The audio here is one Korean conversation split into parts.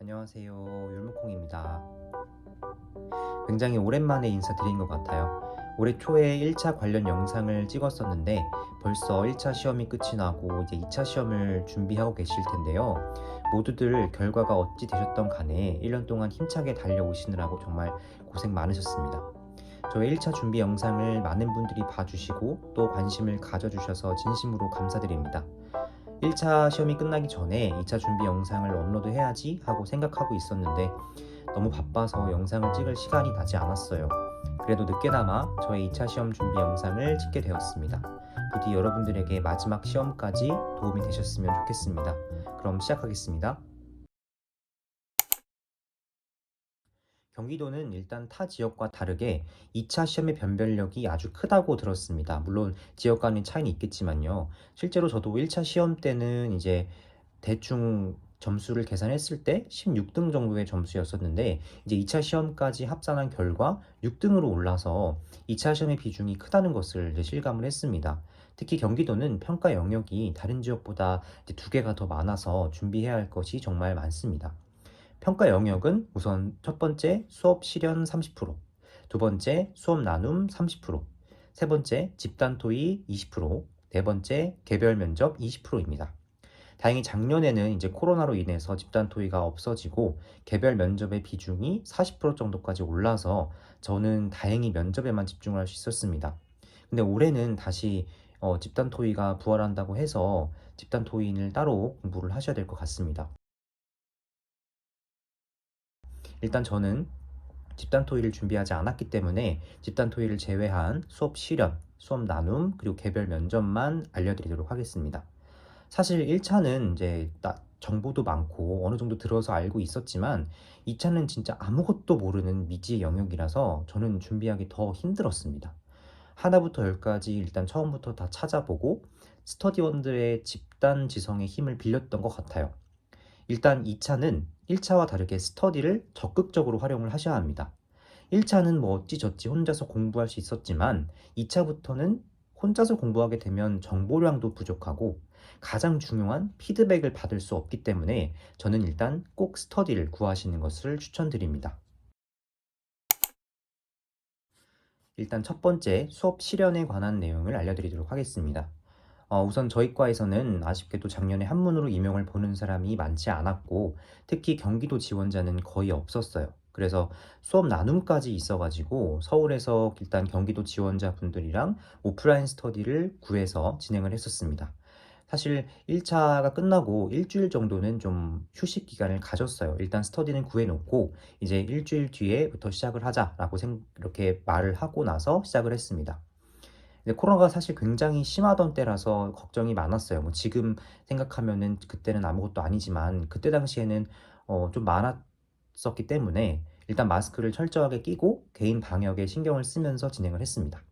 안녕하세요. 율무콩입니다. 굉장히 오랜만에 인사드린 것 같아요. 올해 초에 1차 관련 영상을 찍었었는데 벌써 1차 시험이 끝이 나고 이제 2차 시험을 준비하고 계실 텐데요. 모두들 결과가 어찌 되셨던 간에 1년 동안 힘차게 달려오시느라고 정말 고생 많으셨습니다. 저의 1차 준비 영상을 많은 분들이 봐주시고 또 관심을 가져주셔서 진심으로 감사드립니다. 1차 시험이 끝나기 전에 2차 준비 영상을 업로드 해야지 하고 생각하고 있었는데 너무 바빠서 영상을 찍을 시간이 나지 않았어요. 그래도 늦게나마 저의 2차 시험 준비 영상을 찍게 되었습니다. 부디 여러분들에게 마지막 시험까지 도움이 되셨으면 좋겠습니다. 그럼 시작하겠습니다. 경기도는 일단 타 지역과 다르게 2차 시험의 변별력이 아주 크다고 들었습니다. 물론 지역 간의 차이는 있겠지만요. 실제로 저도 1차 시험 때는 이제 대충 점수를 계산했을 때 16등 정도의 점수였었는데 이제 2차 시험까지 합산한 결과 6등으로 올라서 2차 시험의 비중이 크다는 것을 이제 실감을 했습니다. 특히 경기도는 평가 영역이 다른 지역보다 이제 두 개가 더 많아서 준비해야 할 것이 정말 많습니다. 평가 영역은 우선 첫 번째 수업 실현 30%, 두 번째 수업 나눔 30%, 세 번째 집단 토의 20%, 네 번째 개별 면접 20%입니다. 다행히 작년에는 이제 코로나로 인해서 집단 토의가 없어지고 개별 면접의 비중이 40% 정도까지 올라서 저는 다행히 면접에만 집중을 할 수 있었습니다. 근데 올해는 다시 집단 토의가 부활한다고 해서 집단 토의인을 따로 공부를 하셔야 될 것 같습니다. 일단 저는 집단 토의를 준비하지 않았기 때문에 집단 토의를 제외한 수업 실현, 수업 나눔, 그리고 개별 면접만 알려드리도록 하겠습니다. 사실 1차는 이제 정보도 많고 어느 정도 들어서 알고 있었지만 2차는 진짜 아무것도 모르는 미지의 영역이라서 저는 준비하기 더 힘들었습니다. 하나부터 열까지 일단 처음부터 다 찾아보고 스터디원들의 집단 지성의 힘을 빌렸던 것 같아요. 일단 2차는 1차와 다르게 스터디를 적극적으로 활용을 하셔야 합니다. 1차는 뭐 어찌저찌 혼자서 공부할 수 있었지만 2차부터는 혼자서 공부하게 되면 정보량도 부족하고 가장 중요한 피드백을 받을 수 없기 때문에 저는 일단 꼭 스터디를 구하시는 것을 추천드립니다. 일단 첫 번째 수업 실현에 관한 내용을 알려드리도록 하겠습니다. 우선 저희 과에서는 아쉽게도 작년에 한문으로 임용을 보는 사람이 많지 않았고 특히 경기도 지원자는 거의 없었어요. 그래서 수업 나눔까지 있어가지고 서울에서 일단 경기도 지원자분들이랑 오프라인 스터디를 구해서 진행을 했었습니다. 사실 1차가 끝나고 일주일 정도는 좀 휴식 기간을 가졌어요. 일단 스터디는 구해놓고 이제 일주일 뒤에부터 시작을 하자라고 이렇게 말을 하고 나서 시작을 했습니다. 근데 코로나가 사실 굉장히 심하던 때라서 걱정이 많았어요. 뭐 지금 생각하면은 그때는 아무것도 아니지만 그때 당시에는 좀 많았었기 때문에 일단 마스크를 철저하게 끼고 개인 방역에 신경을 쓰면서 진행을 했습니다.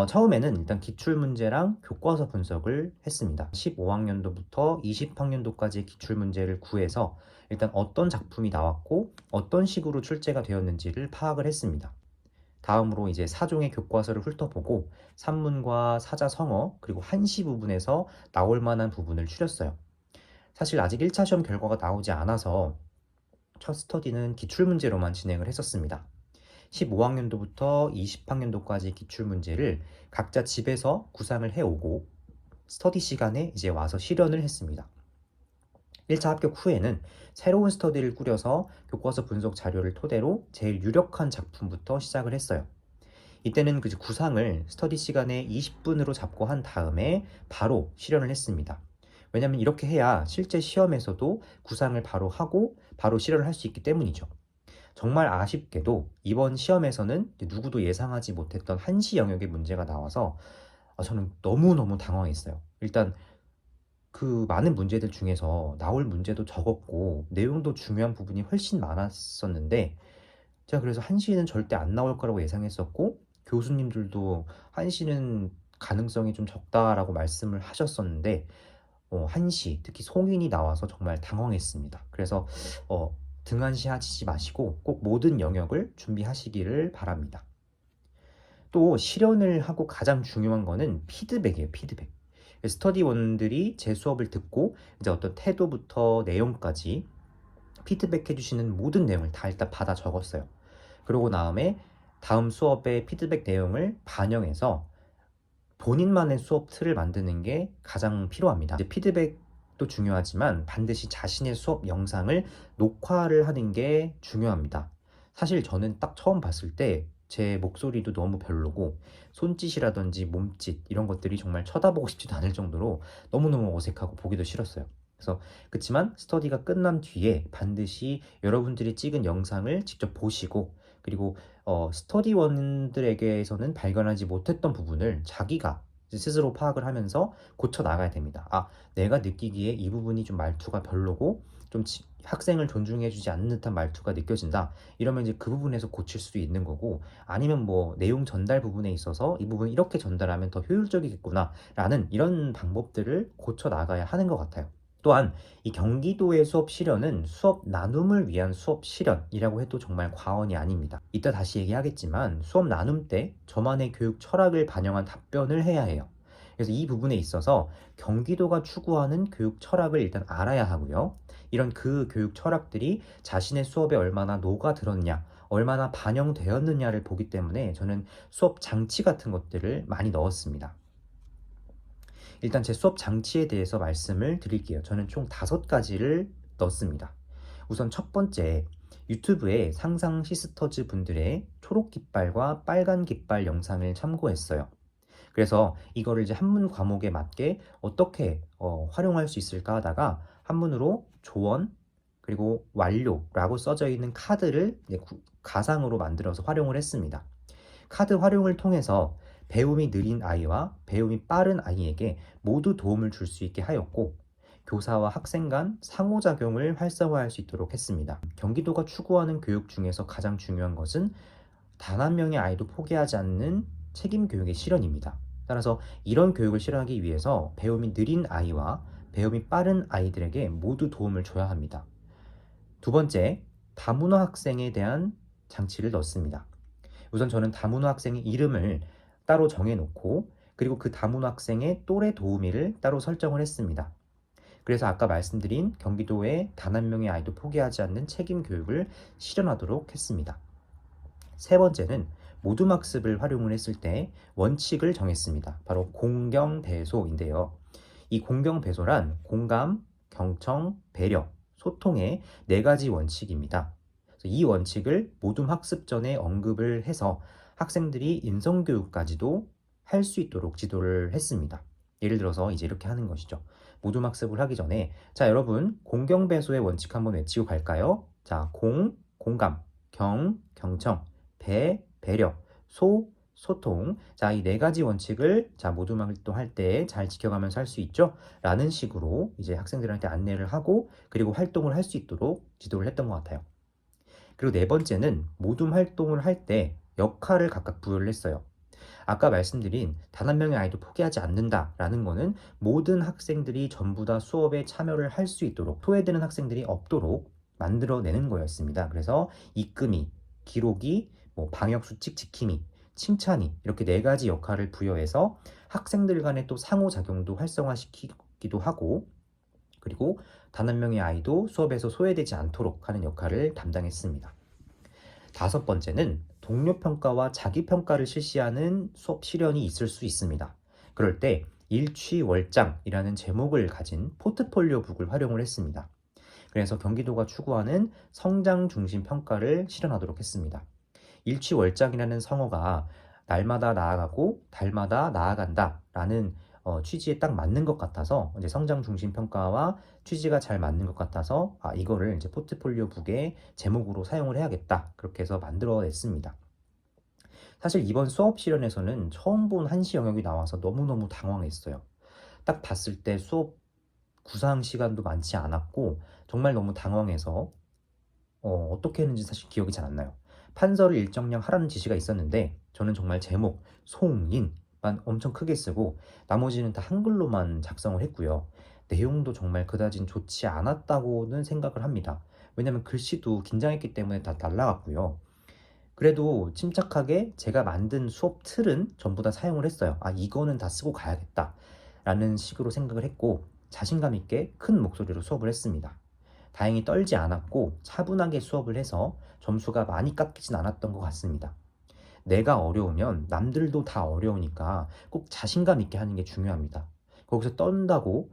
처음에는 일단 기출문제랑 교과서 분석을 했습니다. 15학년도부터 20학년도까지 기출문제를 구해서 일단 어떤 작품이 나왔고 어떤 식으로 출제가 되었는지를 파악을 했습니다. 다음으로 이제 사종의 교과서를 훑어보고 산문과 사자성어 그리고 한시 부분에서 나올 만한 부분을 추렸어요. 사실 아직 1차 시험 결과가 나오지 않아서 첫 스터디는 기출문제로만 진행을 했었습니다. 15학년도부터 20학년도까지 기출문제를 각자 집에서 구상을 해오고 스터디 시간에 이제 와서 실현을 했습니다. 1차 합격 후에는 새로운 스터디를 꾸려서 교과서 분석 자료를 토대로 제일 유력한 작품부터 시작을 했어요. 이때는 그 구상을 스터디 시간에 20분으로 잡고 한 다음에 바로 실현을 했습니다. 왜냐하면 이렇게 해야 실제 시험에서도 구상을 바로 하고 바로 실현을 할 수 있기 때문이죠. 정말 아쉽게도 이번 시험에서는 누구도 예상하지 못했던 한시 영역의 문제가 나와서 저는 너무너무 당황했어요. 일단 그 많은 문제들 중에서 나올 문제도 적었고 내용도 중요한 부분이 훨씬 많았었는데 제가 그래서 한시는 절대 안 나올 거라고 예상했었고 교수님들도 한시는 가능성이 좀 적다라고 말씀을 하셨었는데 한시 특히 송인이 나와서 정말 당황했습니다. 그래서 등한시 하시지 마시고 꼭 모든 영역을 준비하시기를 바랍니다. 또 실현을 하고 가장 중요한 거는 피드백이에요. 피드백. 스터디원들이 제 수업을 듣고 이제 어떤 태도부터 내용까지 피드백해 주시는 모든 내용을 다 일단 받아 적었어요. 그러고 다음에 다음 수업의 피드백 내용을 반영해서 본인만의 수업 틀을 만드는 게 가장 필요합니다. 이제 피드백도 중요하지만 반드시 자신의 수업 영상을 녹화를 하는 게 중요합니다. 사실 저는 딱 처음 봤을 때 제 목소리도 너무 별로고 손짓이라든지 몸짓 이런 것들이 정말 쳐다보고 싶지도 않을 정도로 너무너무 어색하고 보기도 싫었어요. 그래서 그치만 스터디가 끝난 뒤에 반드시 여러분들이 찍은 영상을 직접 보시고, 그리고 스터디원들에게서는 발견하지 못했던 부분을 자기가 스스로 파악을 하면서 고쳐 나가야 됩니다. 내가 느끼기에 이 부분이 좀 말투가 별로고 좀 학생을 존중해주지 않는 듯한 말투가 느껴진다. 이러면 이제 그 부분에서 고칠 수도 있는 거고, 아니면 뭐 내용 전달 부분에 있어서 이 부분 이렇게 전달하면 더 효율적이겠구나 라는 이런 방법들을 고쳐 나가야 하는 것 같아요. 또한 이 경기도의 수업 실현은 수업 나눔을 위한 수업 실현이라고 해도 정말 과언이 아닙니다. 이따 다시 얘기하겠지만 수업 나눔 때 저만의 교육 철학을 반영한 답변을 해야 해요. 그래서 이 부분에 있어서 경기도가 추구하는 교육 철학을 일단 알아야 하고요. 이런 그 교육 철학들이 자신의 수업에 얼마나 녹아들었냐, 얼마나 반영되었느냐를 보기 때문에 저는 수업 장치 같은 것들을 많이 넣었습니다. 일단 제 수업 장치에 대해서 말씀을 드릴게요. 저는 총 5가지를 넣었습니다. 우선 첫 번째, 유튜브에 상상 시스터즈 분들의 초록 깃발과 빨간 깃발 영상을 참고했어요. 그래서 이거를 이제 한문 과목에 맞게 어떻게 활용할 수 있을까 하다가 한문으로 조언 그리고 완료라고 써져 있는 카드를 이제 가상으로 만들어서 활용을 했습니다. 카드 활용을 통해서 배움이 느린 아이와 배움이 빠른 아이에게 모두 도움을 줄 수 있게 하였고, 교사와 학생 간 상호작용을 활성화할 수 있도록 했습니다. 경기도가 추구하는 교육 중에서 가장 중요한 것은 단 한 명의 아이도 포기하지 않는 책임 교육의 실현입니다. 따라서 이런 교육을 실현하기 위해서 배움이 느린 아이와 배움이 빠른 아이들에게 모두 도움을 줘야 합니다. 두 번째, 다문화 학생에 대한 장치를 넣습니다. 우선 저는 다문화 학생의 이름을 따로 정해놓고, 그리고 그 다문화 학생의 또래 도우미를 따로 설정을 했습니다. 그래서 아까 말씀드린 경기도의 단 한 명의 아이도 포기하지 않는 책임 교육을 실현하도록 했습니다. 세 번째는 모둠학습을 활용을 했을 때 원칙을 정했습니다. 바로 공경대소인데요. 이 공경배소란 공감, 경청, 배려, 소통의 4가지 원칙입니다. 이 원칙을 모둠학습 전에 언급을 해서 학생들이 인성교육까지도 할 수 있도록 지도를 했습니다. 예를 들어서 이제 이렇게 하는 것이죠. 모둠학습을 하기 전에, 자, 여러분 공경배소의 원칙 한번 외치고 갈까요? 자, 공감, 경청, 배려, 소통. 자, 이 4가지 원칙을 모둠 활동할 때 잘 지켜가면서 할 수 있죠? 라는 식으로 이제 학생들한테 안내를 하고, 그리고 활동을 할 수 있도록 지도를 했던 것 같아요. 그리고 네 번째는 모둠 활동을 할 때 역할을 각각 부여를 했어요. 아까 말씀드린 단 한 명의 아이도 포기하지 않는다라는 거는 모든 학생들이 전부 다 수업에 참여를 할 수 있도록, 소외되는 학생들이 없도록 만들어내는 거였습니다. 그래서 이끄미, 기록이, 방역수칙 지킴이, 칭찬이, 이렇게 4가지 역할을 부여해서 학생들 간의 또 상호작용도 활성화시키기도 하고, 그리고 단 한 명의 아이도 수업에서 소외되지 않도록 하는 역할을 담당했습니다. 5번째는 동료평가와 자기평가를 실시하는 수업 실현이 있을 수 있습니다. 그럴 때 일취월장이라는 제목을 가진 포트폴리오 북을 활용을 했습니다. 그래서 경기도가 추구하는 성장 중심 평가를 실현하도록 했습니다. 일취월장이라는 성어가 날마다 나아가고 달마다 나아간다 라는 취지에 딱 맞는 것 같아서, 이제 성장 중심 평가와 취지가 잘 맞는 것 같아서 이거를 이제 포트폴리오 북의 제목으로 사용을 해야겠다, 그렇게 해서 만들어냈습니다. 사실 이번 수업 실현에서는 처음 본 한시 영역이 나와서 너무너무 당황했어요. 딱 봤을 때 수업 구상 시간도 많지 않았고 정말 너무 당황해서 어떻게 했는지 사실 기억이 잘 안 나요. 판서를 일정량 하라는 지시가 있었는데 저는 정말 제목 송인만 엄청 크게 쓰고 나머지는 다 한글로만 작성을 했고요. 내용도 정말 그다진 좋지 않았다고는 생각을 합니다. 왜냐면 글씨도 긴장했기 때문에 다 날라갔고요. 그래도 침착하게 제가 만든 수업 틀은 전부 다 사용을 했어요. 이거는 다 쓰고 가야겠다 라는 식으로 생각을 했고 자신감 있게 큰 목소리로 수업을 했습니다. 다행히 떨지 않았고 차분하게 수업을 해서 점수가 많이 깎이진 않았던 것 같습니다. 내가 어려우면 남들도 다 어려우니까 꼭 자신감 있게 하는 게 중요합니다. 거기서 떤다고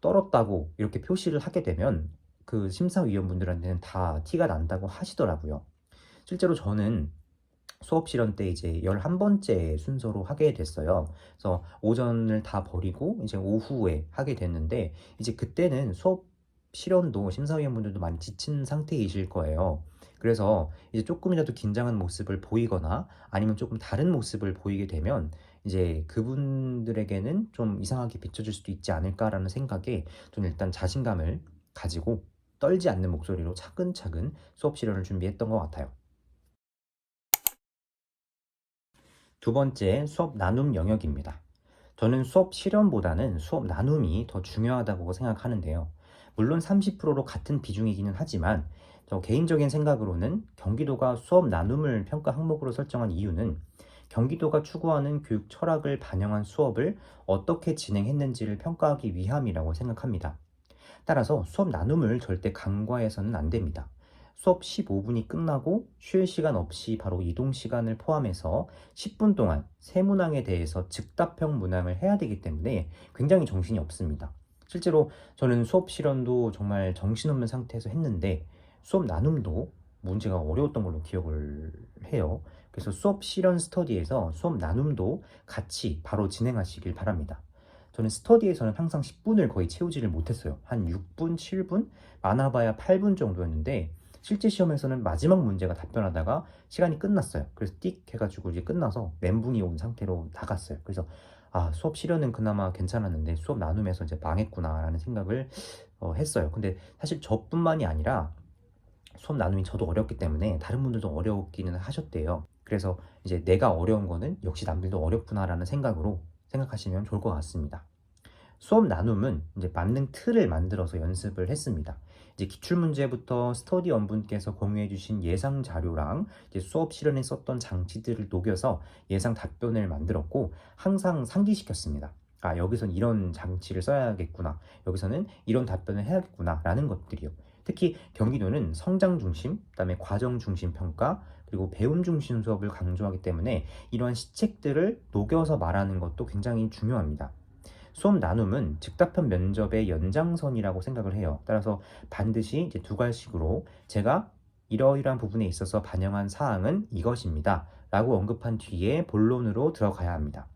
떨었다고 이렇게 표시를 하게 되면 그 심사위원분들한테는 다 티가 난다고 하시더라고요. 실제로 저는 수업 실현 때 이제 11번째 순서로 하게 됐어요. 그래서 오전을 다 버리고 이제 오후에 하게 됐는데 이제 그때는 수업 실현도 심사위원분들도 많이 지친 상태이실 거예요. 그래서 이제 조금이라도 긴장한 모습을 보이거나 아니면 조금 다른 모습을 보이게 되면 이제 그분들에게는 좀 이상하게 비춰질 수도 있지 않을까라는 생각에 좀 일단 자신감을 가지고 떨지 않는 목소리로 차근차근 수업 실현을 준비했던 것 같아요. 두 번째, 수업 나눔 영역입니다. 저는 수업 실현보다는 수업 나눔이 더 중요하다고 생각하는데요. 물론 30%로 같은 비중이기는 하지만 저 개인적인 생각으로는 경기도가 수업 나눔을 평가 항목으로 설정한 이유는 경기도가 추구하는 교육 철학을 반영한 수업을 어떻게 진행했는지를 평가하기 위함이라고 생각합니다. 따라서 수업 나눔을 절대 간과해서는 안 됩니다. 수업 15분이 끝나고 쉴 시간 없이 바로 이동 시간을 포함해서 10분 동안 세문항에 대해서 즉답형 문항을 해야 되기 때문에 굉장히 정신이 없습니다. 실제로 저는 수업 실현도 정말 정신없는 상태에서 했는데 수업 나눔도 문제가 어려웠던 걸로 기억을 해요. 그래서 수업 실현 스터디에서 수업 나눔도 같이 바로 진행하시길 바랍니다. 저는 스터디에서는 항상 10분을 거의 채우지를 못했어요. 한 6분, 7분, 많아봐야 8분 정도였는데 실제 시험에서는 마지막 문제가 답변하다가 시간이 끝났어요. 그래서 띡 해가지고 이제 끝나서 멘붕이 온 상태로 나갔어요. 그래서 수업 실현은 그나마 괜찮았는데 수업 나눔에서 이제 망했구나라는 생각을 했어요. 근데 사실 저뿐만이 아니라 수업 나눔이 저도 어렵기 때문에 다른 분들도 어려웠기는 하셨대요. 그래서 이제 내가 어려운 거는 역시 남들도 어렵구나라는 생각으로 생각하시면 좋을 것 같습니다. 수업 나눔은 이제 만능 틀을 만들어서 연습을 했습니다. 이제 기출문제부터 스터디 원분께서 공유해주신 예상 자료랑 이제 수업 실현에 썼던 장치들을 녹여서 예상 답변을 만들었고 항상 상기시켰습니다. 여기선 이런 장치를 써야겠구나. 여기서는 이런 답변을 해야겠구나. 라는 것들이요. 특히 경기도는 성장 중심, 그다음에 과정 중심 평가, 그리고 배움 중심 수업을 강조하기 때문에 이러한 시책들을 녹여서 말하는 것도 굉장히 중요합니다. 수업 나눔은 즉답형 면접의 연장선이라고 생각을 해요. 따라서 반드시 이제 두 갈식으로 제가 이러이러한 부분에 있어서 반영한 사항은 이것입니다. 라고 언급한 뒤에 본론으로 들어가야 합니다.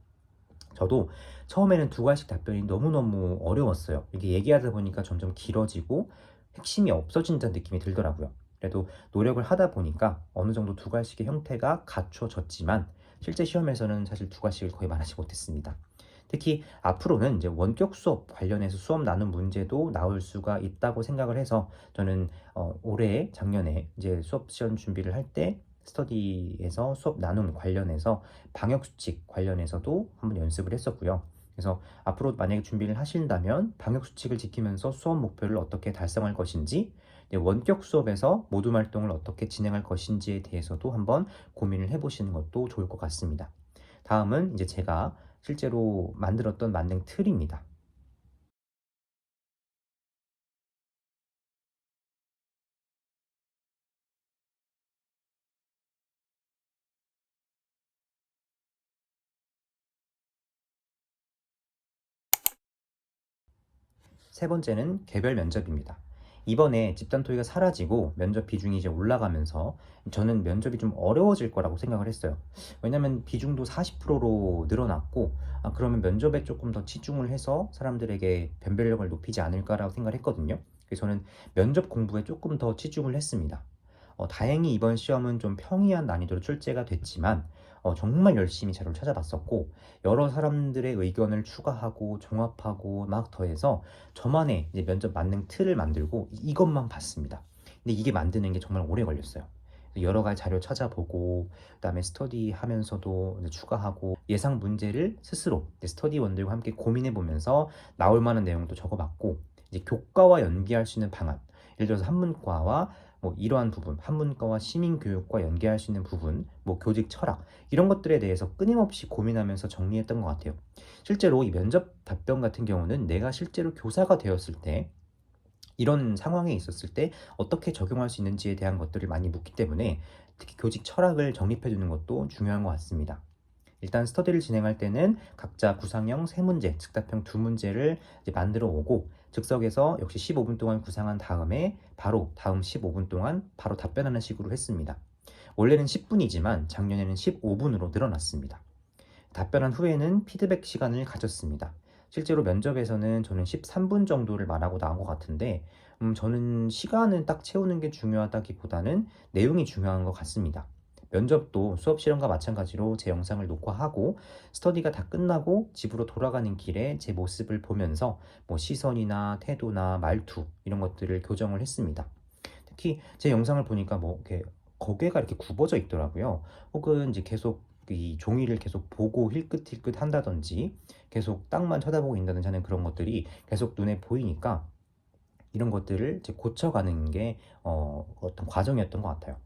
저도 처음에는 두 갈식 답변이 너무너무 어려웠어요. 이게 얘기하다 보니까 점점 길어지고 핵심이 없어진다는 느낌이 들더라고요. 그래도 노력을 하다 보니까 어느 정도 두 갈식의 형태가 갖춰졌지만 실제 시험에서는 사실 두 갈식을 거의 말하지 못했습니다. 특히 앞으로는 이제 원격 수업 관련해서 수업 나눈 문제도 나올 수가 있다고 생각을 해서 저는 올해 작년에 이제 수업 시험 준비를 할 때 스터디에서 수업 나눔 관련해서 방역 수칙 관련해서도 한번 연습을 했었고요. 그래서 앞으로 만약에 준비를 하신다면 방역 수칙을 지키면서 수업 목표를 어떻게 달성할 것인지, 원격 수업에서 모둠 활동을 어떻게 진행할 것인지에 대해서도 한번 고민을 해보시는 것도 좋을 것 같습니다. 다음은 이제 제가 실제로 만들었던 만능 틀입니다. 세 번째는 개별 면접입니다. 이번에 집단 토의가 사라지고 면접 비중이 이제 올라가면서 저는 면접이 좀 어려워질 거라고 생각을 했어요. 왜냐면 비중도 40%로 늘어났고 그러면 면접에 조금 더 치중을 해서 사람들에게 변별력을 높이지 않을까라고 생각을 했거든요. 그래서 저는 면접 공부에 조금 더 치중을 했습니다. 다행히 이번 시험은 좀 평이한 난이도로 출제가 됐지만 정말 열심히 자료를 찾아봤었고 여러 사람들의 의견을 추가하고 종합하고 막 더해서 저만의 이제 면접 만능 틀을 만들고 이것만 봤습니다. 근데 이게 만드는 게 정말 오래 걸렸어요. 여러 가지 자료 찾아보고 그다음에 스터디 하면서도 추가하고 예상 문제를 스스로 스터디원들과 함께 고민해 보면서 나올 만한 내용도 적어봤고 이제 교과와 연계할 수 있는 방안, 예를 들어서 한문과와 이러한 부분, 한문과와 시민교육과 연계할 수 있는 부분, 교직 철학 이런 것들에 대해서 끊임없이 고민하면서 정리했던 것 같아요. 실제로 이 면접 답변 같은 경우는 내가 실제로 교사가 되었을 때 이런 상황에 있었을 때 어떻게 적용할 수 있는지에 대한 것들을 많이 묻기 때문에 특히 교직 철학을 정립해 두는 것도 중요한 것 같습니다. 일단 스터디를 진행할 때는 각자 구상형 3문제, 즉답형 2문제를 만들어 오고 즉석에서 역시 15분 동안 구상한 다음에 바로 다음 15분 동안 바로 답변하는 식으로 했습니다. 원래는 10분이지만 작년에는 15분으로 늘어났습니다. 답변한 후에는 피드백 시간을 가졌습니다. 실제로 면접에서는 저는 13분 정도를 말하고 나온 것 같은데 저는 시간을 딱 채우는 게 중요하다기보다는 내용이 중요한 것 같습니다. 면접도 수업 실험과 마찬가지로 제 영상을 녹화하고 스터디가 다 끝나고 집으로 돌아가는 길에 제 모습을 보면서 뭐 시선이나 태도나 말투 이런 것들을 교정을 했습니다. 특히 제 영상을 보니까 뭐 이렇게 고개가 이렇게 굽어져 있더라고요. 혹은 이제 계속 이 종이를 계속 보고 힐끗힐끗 한다든지 계속 땅만 쳐다보고 있다든지 하는 그런 것들이 계속 눈에 보이니까 이런 것들을 이제 고쳐가는 게 어떤 과정이었던 것 같아요.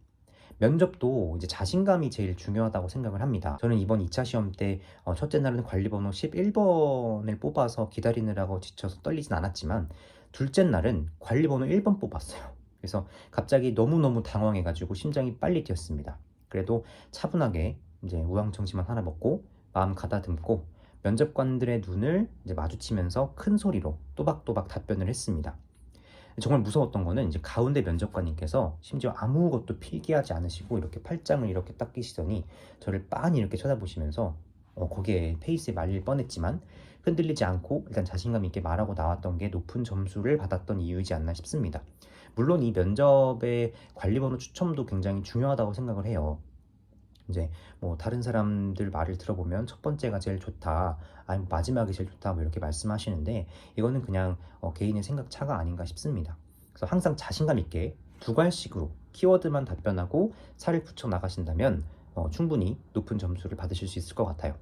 면접도 이제 자신감이 제일 중요하다고 생각을 합니다. 저는 이번 2차 시험 때 첫째 날은 관리번호 11번을 뽑아서 기다리느라고 지쳐서 떨리진 않았지만 둘째 날은 관리번호 1번 뽑았어요. 그래서 갑자기 너무너무 당황해가지고 심장이 빨리 뛰었습니다. 그래도 차분하게 이제 우황청심만 하나 먹고 마음 가다듬고 면접관들의 눈을 이제 마주치면서 큰 소리로 또박또박 답변을 했습니다. 정말 무서웠던 거는 이제 가운데 면접관님께서 심지어 아무것도 필기하지 않으시고 이렇게 팔짱을 이렇게 딱 끼시더니 저를 빤히 이렇게 쳐다보시면서 거기에 페이스에 말릴 뻔했지만 흔들리지 않고 일단 자신감 있게 말하고 나왔던 게 높은 점수를 받았던 이유이지 않나 싶습니다. 물론 이 면접의 관리번호 추첨도 굉장히 중요하다고 생각을 해요. 이제 뭐 다른 사람들 말을 들어보면 첫 번째가 제일 좋다, 아니 마지막이 제일 좋다 뭐 이렇게 말씀하시는데 이거는 그냥 개인의 생각 차가 아닌가 싶습니다. 그래서 항상 자신감 있게 두 갈식으로 키워드만 답변하고 살을 붙여 나가신다면 충분히 높은 점수를 받으실 수 있을 것 같아요.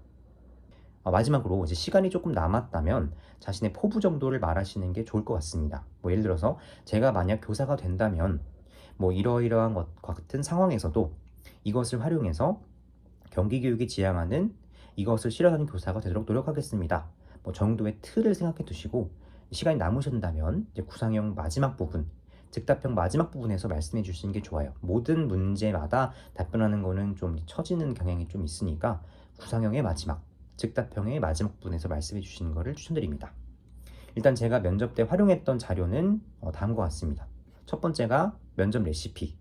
마지막으로 이제 시간이 조금 남았다면 자신의 포부 정도를 말하시는 게 좋을 것 같습니다. 뭐 예를 들어서 제가 만약 교사가 된다면 뭐 이러이러한 것과 같은 상황에서도 이것을 활용해서 경기교육이 지향하는 이것을 실현하는 교사가 되도록 노력하겠습니다. 뭐 정도의 틀을 생각해 두시고 시간이 남으신다면 이제 구상형 마지막 부분, 즉답형 마지막 부분에서 말씀해 주시는 게 좋아요. 모든 문제마다 답변하는 거는 좀 처지는 경향이 좀 있으니까 구상형의 마지막, 즉답형의 마지막 부분에서 말씀해 주시는 것을 추천드립니다. 일단 제가 면접 때 활용했던 자료는 다음과 같습니다. 첫 번째가 면접 레시피,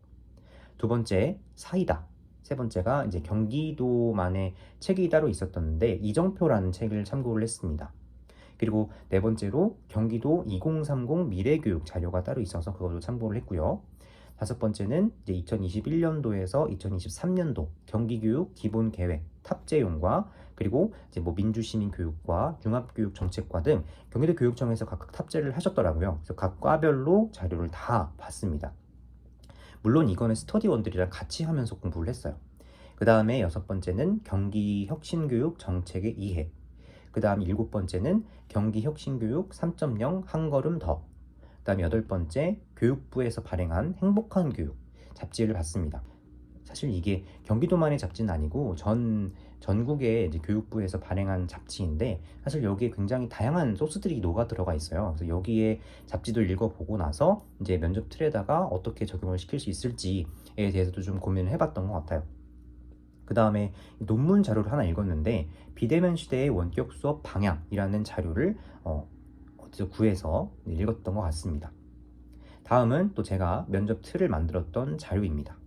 두 번째 사이다, 세 번째가 이제 경기도만의 책이 따로 있었던데 이정표라는 책을 참고를 했습니다. 그리고 네 번째로 경기도 2030 미래교육 자료가 따로 있어서 그것도 참고를 했고요. 다섯 번째는 이제 2021년도에서 2023년도 경기교육 기본계획 탑재용과 그리고 이제 뭐 민주시민교육과 융합교육정책과 등 경기도 교육청에서 각각 탑재를 하셨더라고요. 그래서 각 과별로 자료를 다 봤습니다. 물론 이거는 스터디원들이랑 같이 하면서 공부를 했어요. 그 다음에 여섯 번째는 경기혁신교육 정책의 이해, 그 다음 일곱 번째는 경기혁신교육 3.0 한 걸음 더, 그 다음 여덟 번째 교육부에서 발행한 행복한 교육 잡지를 봤습니다. 사실 이게 경기도만의 잡지는 아니고 전국의 이제 교육부에서 발행한 잡지인데 사실 여기에 굉장히 다양한 소스들이 녹아 들어가 있어요. 그래서 여기에 잡지도 읽어보고 나서 이제 면접 틀에다가 어떻게 적용을 시킬 수 있을지에 대해서도 좀 고민을 해봤던 것 같아요. 그 다음에 논문 자료를 하나 읽었는데 비대면 시대의 원격 수업 방향이라는 자료를 어디서 구해서 읽었던 것 같습니다. 다음은 또 제가 면접 틀을 만들었던 자료입니다.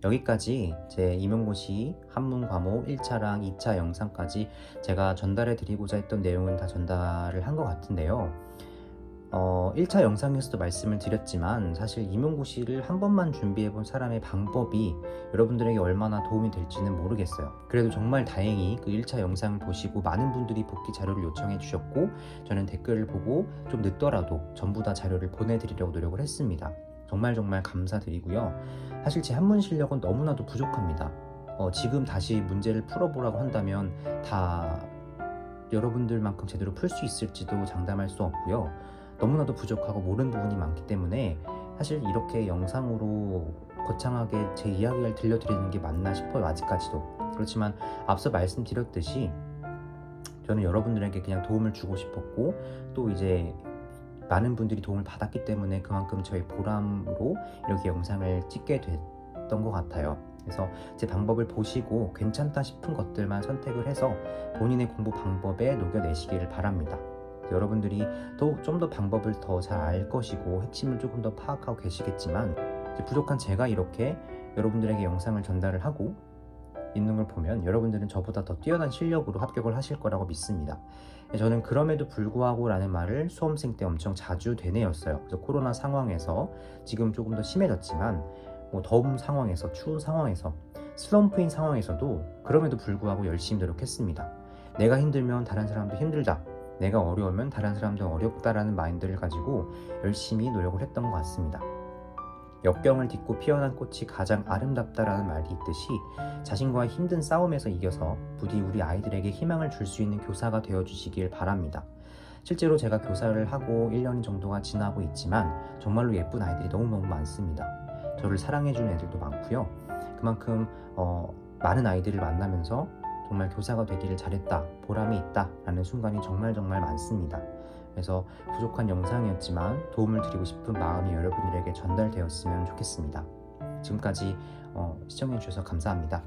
여기까지 제 임용고시 한문 과목 1차랑 2차 영상까지 제가 전달해 드리고자 했던 내용은 다 전달을 한 것 같은데요. 1차 영상에서도 말씀을 드렸지만 사실 임용고시를 한 번만 준비해 본 사람의 방법이 여러분들에게 얼마나 도움이 될지는 모르겠어요. 그래도 정말 다행히 그 1차 영상을 보시고 많은 분들이 복귀 자료를 요청해 주셨고 저는 댓글을 보고 좀 늦더라도 전부 다 자료를 보내드리려고 노력을 했습니다. 정말 감사드리고요. 사실 제 한문 실력은 너무나도 부족합니다. 지금 다시 문제를 풀어보라고 한다면 다 여러분들만큼 제대로 풀 수 있을지도 장담할 수 없고요. 너무나도 부족하고 모르는 부분이 많기 때문에 사실 이렇게 영상으로 거창하게 제 이야기를 들려드리는 게 맞나 싶어요, 아직까지도. 그렇지만 앞서 말씀드렸듯이 저는 여러분들에게 그냥 도움을 주고 싶었고, 또 이제 많은 분들이 도움을 받았기 때문에 그만큼 저의 보람으로 이렇게 영상을 찍게 됐던 것 같아요. 그래서 제 방법을 보시고 괜찮다 싶은 것들만 선택을 해서 본인의 공부 방법에 녹여내시기를 바랍니다. 여러분들이 좀 더 방법을 더 잘 알 것이고 핵심을 조금 더 파악하고 계시겠지만, 이제 부족한 제가 이렇게 여러분들에게 영상을 전달을 하고 있는 걸 보면 여러분들은 저보다 더 뛰어난 실력으로 합격을 하실 거라고 믿습니다. 저는 그럼에도 불구하고 라는 말을 수험생 때 엄청 자주 되뇌었어요. 그래서 코로나 상황에서 지금 조금 더 심해졌지만 더운 상황에서, 추운 상황에서, 슬럼프인 상황에서도 그럼에도 불구하고 열심히 노력했습니다. 내가 힘들면 다른 사람도 힘들다, 내가 어려우면 다른 사람도 어렵다라는 마인드를 가지고 열심히 노력을 했던 것 같습니다. 역경을 딛고 피어난 꽃이 가장 아름답다라는 말이 있듯이 자신과의 힘든 싸움에서 이겨서 부디 우리 아이들에게 희망을 줄 수 있는 교사가 되어주시길 바랍니다. 실제로 제가 교사를 하고 1년 정도가 지나고 있지만 정말로 예쁜 아이들이 너무너무 많습니다. 저를 사랑해주는 애들도 많고요. 그만큼 많은 아이들을 만나면서 정말 교사가 되기를 잘했다, 보람이 있다 라는 순간이 정말 많습니다. 그래서 부족한 영상이었지만 도움을 드리고 싶은 마음이 여러분들에게 전달되었으면 좋겠습니다. 지금까지 시청해주셔서 감사합니다.